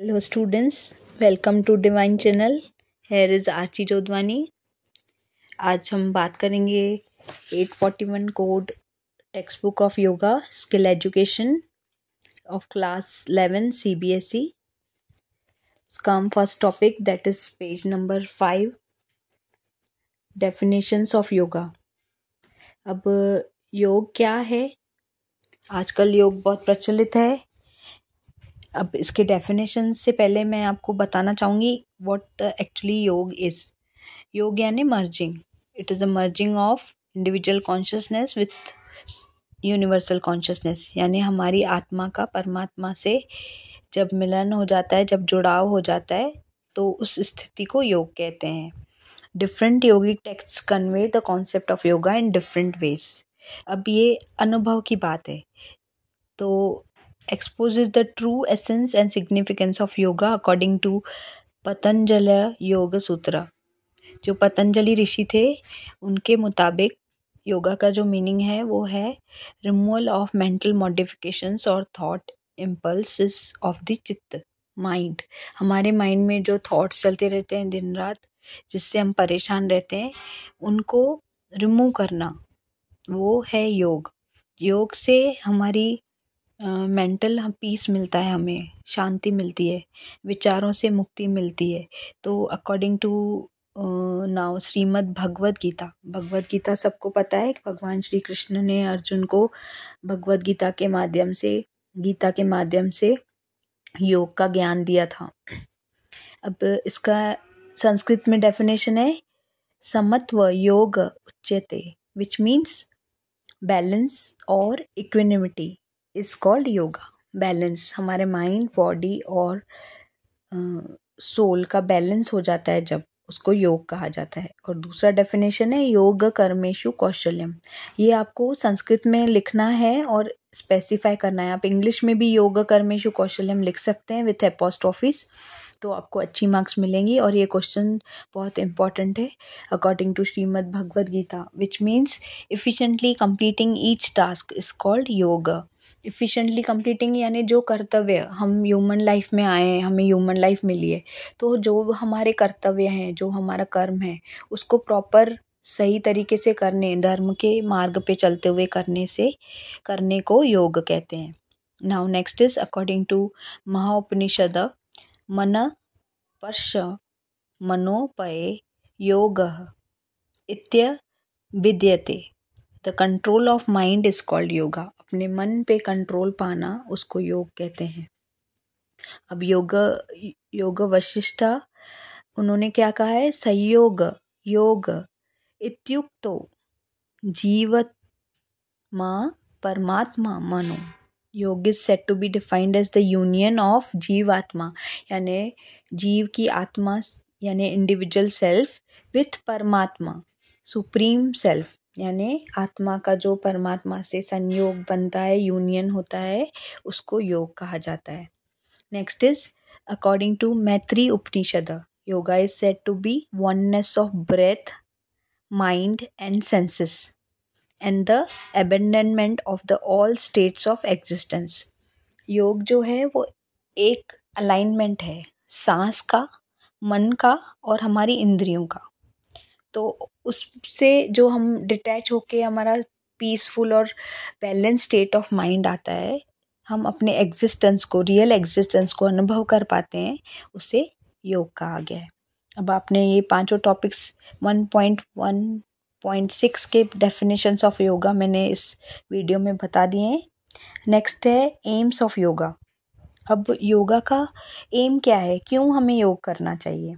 Hello students, welcome to Divine Channel. Here is Archi Jodhwani. आज हम बात करेंगे 841 code text book of yoga skill education of class 11 CBSE. उसका हम first topic that is page number 5 definitions of yoga. अब योग क्या है? आजकल योग बहुत प्रचलित है. अब इसके डेफिनेशन से पहले मैं आपको बताना चाहूँगी व्हाट एक्चुअली योग इज़. योग यानी merging. It is a merging of individual consciousness with universal consciousness. यानी हमारी आत्मा का परमात्मा से जब मिलन हो जाता है, जब जुड़ाव हो जाता है, तो उस स्थिति को योग कहते हैं. Different yogic texts convey the concept of yoga in different ways. अब ये अनुभव की बात है, तो exposes the true essence and significance of yoga according to Patanjali योग सूत्र. जो पतंजलि ऋषि थे उनके मुताबिक योगा का जो मीनिंग है वो है रिमूवल ऑफ मेंटल मॉडिफिकेशंस और थॉट इम्पल्सेस ऑफ द चित्त माइंड. हमारे माइंड में जो थॉट्स चलते रहते हैं दिन रात, जिससे हम परेशान रहते हैं, उनको रिमूव करना, वो है योग. योग से हमारी मेंटल पीस मिलता है, हमें शांति मिलती है, विचारों से मुक्ति मिलती है. तो according to now Shrimad Bhagavad Gita सबको पता है कि भगवान श्री कृष्ण ने अर्जुन को भगवद गीता के माध्यम से योग का ज्ञान दिया था. अब इसका संस्कृत में डेफिनेशन है समत्व योग उच्यते, विच मीन्स बैलेंस और इक्विनिमिटी इज कॉल्ड योगा. बैलेंस, हमारे माइंड, बॉडी और सोल का बैलेंस हो जाता है जब, उसको योग कहा जाता है. और दूसरा डेफिनेशन है योग कर्मेषु कौशल्यम. ये आपको संस्कृत में लिखना है और स्पेसिफाई करना है. आप इंग्लिश में भी योग कर्मेषु कौशल्यम लिख सकते हैं विथ एपोस्ट्रोफिस, तो आपको अच्छी मार्क्स मिलेंगी. और ये क्वेश्चन बहुत इंपॉर्टेंट है. According to Shrimad Bhagavad Gita, which means efficiently completing each task is called yoga. Efficiently completing यानी जो कर्तव्य, हम ह्यूमन लाइफ में आए हैं, हमें ह्यूमन लाइफ मिली है, तो जो हमारे कर्तव्य हैं, जो हमारा कर्म है, उसको प्रॉपर सही तरीके से करने, धर्म के मार्ग पे चलते हुए करने को योग कहते हैं. Now next is according to Mahaupanishad मन पर्श मनोपये योगः इत्य विद्यते. The control of mind is called yoga. अपने मन पे कंट्रोल पाना, उसको योग कहते हैं. अब योग वशिष्ठ, उन्होंने क्या कहा है? संयोग योग इत्युक्तो जीवात्मा परमात्मा मनो. Yog is said to be defined as the union of jivatma, यानी जीव की आत्मा यानी individual self with paramatma supreme self, यानी आत्मा का जो परमात्मा से संयोग बनता है, यूनियन होता है, उसको योग कहा जाता है. Next is according to Maitri Upanishad, yoga is said to be oneness of breath, mind and senses and the abandonment of the all states of existence. योग जो है वो एक अलाइनमेंट है सांस का, मन का और हमारी इंद्रियों का. तो उससे जो हम डिटैच होके हमारा पीसफुल और बैलेंस स्टेट ऑफ माइंड आता है, हम अपने एग्जिस्टेंस को, रियल एग्जिस्टेंस को अनुभव कर पाते हैं, उसे योग कहा गया है. अब आपने ये पांचों टॉपिक्स 1.1.6 के डेफिनेशंस ऑफ योगा मैंने इस वीडियो में बता दिए हैं. नेक्स्ट है एम्स ऑफ योगा. अब योगा का एम क्या है, क्यों हमें योग करना चाहिए?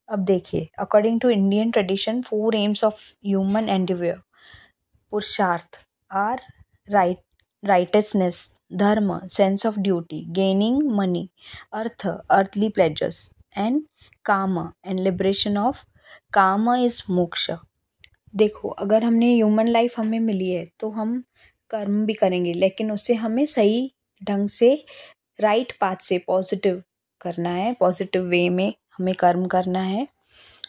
अब देखिए, according to Indian tradition 4 aims of human endeavour. Purushartha are righteousness, dharma, sense of duty, gaining money, artha, earthly pleasures, and kama and liberation of kama is moksha. देखो, अगर हमने ह्यूमन लाइफ हमें मिली है तो हम कर्म भी करेंगे, लेकिन उससे हमें सही ढंग से, राइट पाथ से, पॉजिटिव करना है, पॉजिटिव वे में हमें कर्म करना है.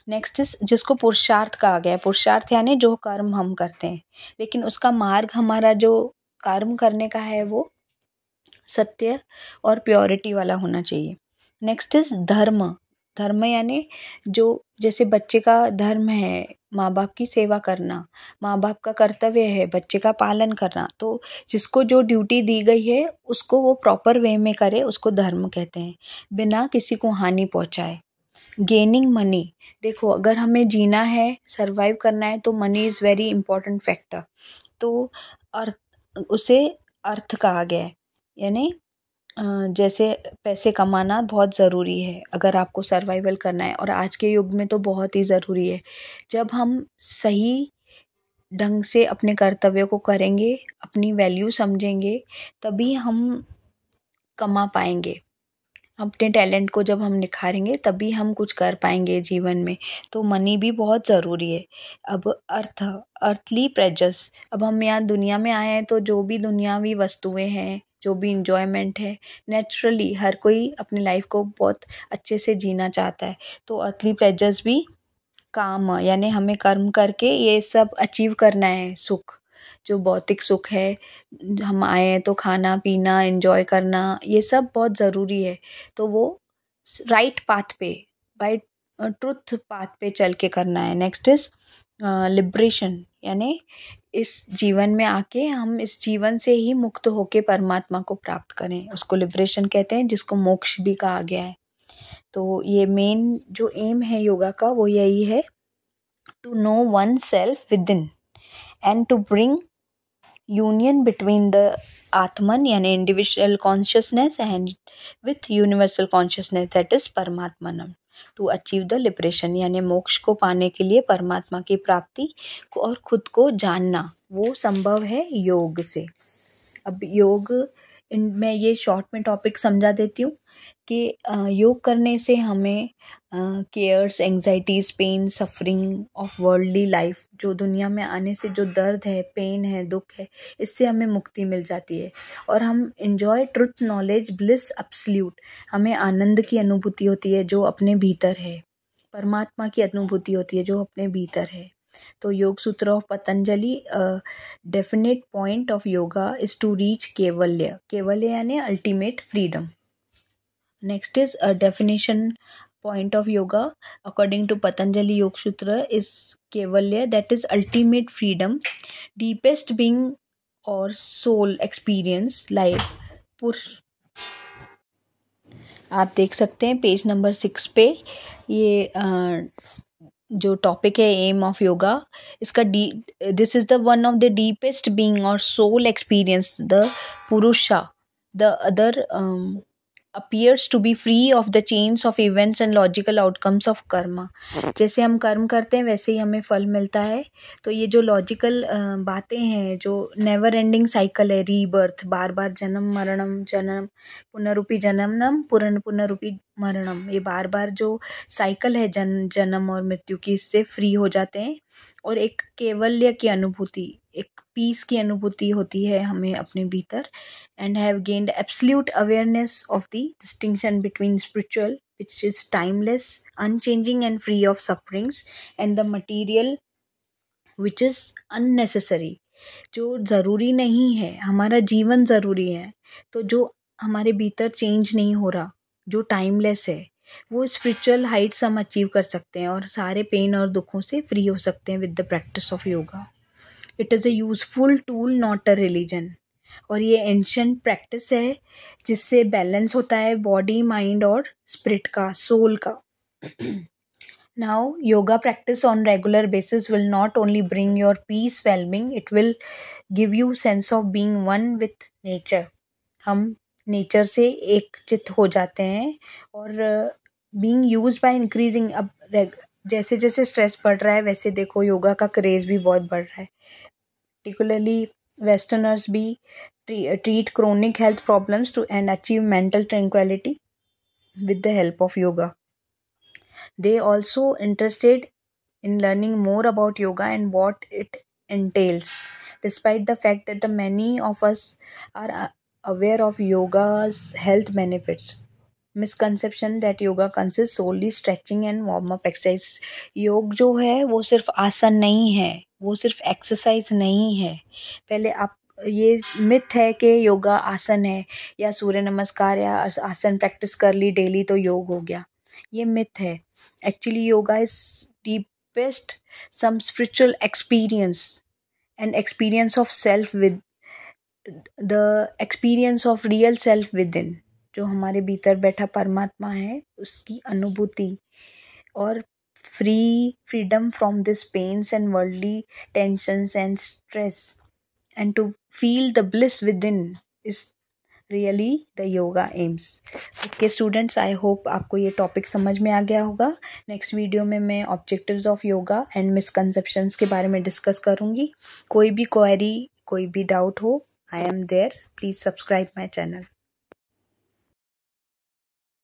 नेक्स्ट इज जिसको पुरुषार्थ कहा गया है. पुरुषार्थ यानी जो कर्म हम करते हैं, लेकिन उसका मार्ग, हमारा जो कर्म करने का है, वो सत्य और प्योरिटी वाला होना चाहिए. नेक्स्ट इज धर्म। धर्म यानी जो जैसे बच्चे का धर्म है माँ बाप की सेवा करना, माँ बाप का कर्तव्य है बच्चे का पालन करना। तो जिसको जो ड्यूटी दी गई है उसको वो प्रॉपर वे में करे, उसको धर्म कहते हैं, बिना किसी को हानि पहुँचाए। गेनिंग मनी, देखो अगर हमें जीना है, सर्वाइव करना है, तो money is very important factor. तो अर्थ, उसे अर्थ कहा गया है, यानी जैसे पैसे कमाना बहुत ज़रूरी है अगर आपको सर्वाइवल करना है, और आज के युग में तो बहुत ही ज़रूरी है। जब हम सही ढंग से अपने कर्तव्य को करेंगे, अपनी वैल्यू समझेंगे, तभी हम कमा पाएंगे। अपने टैलेंट को जब हम निखारेंगे तभी हम कुछ कर पाएंगे जीवन में। तो मनी भी बहुत ज़रूरी है। अब अर्थली प्रेजर्स, अब हम यहाँ दुनिया में आए हैं तो जो भी दुनियावी वस्तुएं हैं, जो भी इंजॉयमेंट है, नेचुरली हर कोई अपनी लाइफ को बहुत अच्छे से जीना चाहता है। तो अर्थली प्लेजर्स भी काम, यानी हमें कर्म करके ये सब अचीव करना है। सुख, जो भौतिक सुख है, हम आए हैं तो खाना पीना एंजॉय करना, ये सब बहुत ज़रूरी है। तो वो राइट पाथ पे, बाई ट्रुथ पाथ पे चल के करना है। नेक्स्ट इज लिबरेशन, यानी इस जीवन में आके हम इस जीवन से ही मुक्त होके परमात्मा को प्राप्त करें, उसको लिबरेशन कहते हैं, जिसको मोक्ष भी कहा गया है। तो ये मेन जो एम है योगा का वो यही है, to know one self within and to bring union between the Atman यानी individual consciousness and with universal consciousness that is Paramatmanam, to achieve the liberation, यानी मोक्ष को पाने के लिए परमात्मा की प्राप्ति को और खुद को जानना वो संभव है योग से। अब योग मैं ये शॉर्ट में टॉपिक समझा देती हूँ कि योग करने से हमें cares, anxieties, pain, suffering of worldly life, जो दुनिया में आने से जो दर्द है, पेन है, दुख है, इससे हमें मुक्ति मिल जाती है। और हम enjoy truth knowledge bliss absolute, हमें आनंद की अनुभूति होती है जो अपने भीतर है, परमात्मा की अनुभूति होती है जो अपने भीतर है। तो Yoga Sutra of Patanjali, definite point of yoga is to reach kaivalya, kaivalya यानी ultimate freedom. Next is a definition point of yoga according to Patanjali Yoga Sutra is Kevalya, that is ultimate freedom, deepest being or soul experience life पुरुष। आप देख सकते हैं page number 6 पे ये जो topic है एम ऑफ योगा, इसका this is the one of the deepest being और सोल एक्सपीरियंस द पुरुषा, the other appears to be free of the chains of events and logical outcomes of karma। जैसे हम कर्म करते हैं वैसे ही हमें फल मिलता है। तो ये जो लॉजिकल बातें हैं, जो नेवर एंडिंग साइकिल है, रीबर्थ, बार बार जन्म मरणम, जन्म पुनरुपि जन्मनम पुनरुपि मरणम, ये बार बार जो साइकिल है जन्म और मृत्यु की, इससे फ्री हो जाते हैं और एक केवल्य की अनुभूति, एक पीस की अनुभूति होती है हमें अपने भीतर। And have gained absolute awareness of the distinction between spiritual which is timeless, unchanging and free of sufferings, and the material which is unnecessary, जो ज़रूरी नहीं है। हमारा जीवन ज़रूरी है, तो जो हमारे भीतर चेंज नहीं हो रहा, जो टाइमलेस है, वो स्पिरिचुअल हाइट्स हम अचीव कर सकते हैं और सारे पेन और दुखों से फ्री हो सकते हैं with the practice of yoga. It is a useful tool, not a religion. और ये एंशिएंट प्रैक्टिस है जिससे बैलेंस होता है बॉडी, माइंड और स्पिरिट का, सोल का। Now yoga practice on regular basis will not only bring your peace, wellbeing, it will give you sense of being one with nature. हम नेचर से एक चित्त हो जाते हैं और बीइंग यूज्ड बाय इंक्रीजिंग। अब जैसे जैसे स्ट्रेस बढ़ रहा है वैसे देखो योगा का क्रेज भी बहुत बढ़ रहा है। particularly westerners be treat chronic health problems to and achieve mental tranquility with the help of yoga. They also interested in learning more about yoga and what it entails, despite the fact that the many of us are aware of yoga's health benefits. Misconception that yoga consist solely stretching and warm up exercise. योग जो है वो सिर्फ आसन नहीं है, वो सिर्फ एक्सरसाइज नहीं है। पहले आप ये मिथ है कि योगा आसन है या सूर्य नमस्कार या आसन प्रैक्टिस कर ली डेली तो योग हो गया, ये मिथ है। Actually yoga is deepest some spiritual experience and experience of self with the experience of real self within, जो हमारे भीतर बैठा परमात्मा है उसकी अनुभूति, और freedom from this pains and worldly tensions and stress, and to feel the bliss within is really the yoga aims. Okay students, I hope आपको ये टॉपिक समझ में आ गया होगा। नेक्स्ट वीडियो में मैं objectives of yoga and misconceptions के बारे में डिस्कस करूँगी। कोई भी क्वेरी, कोई भी डाउट हो, I am there, please subscribe my channel.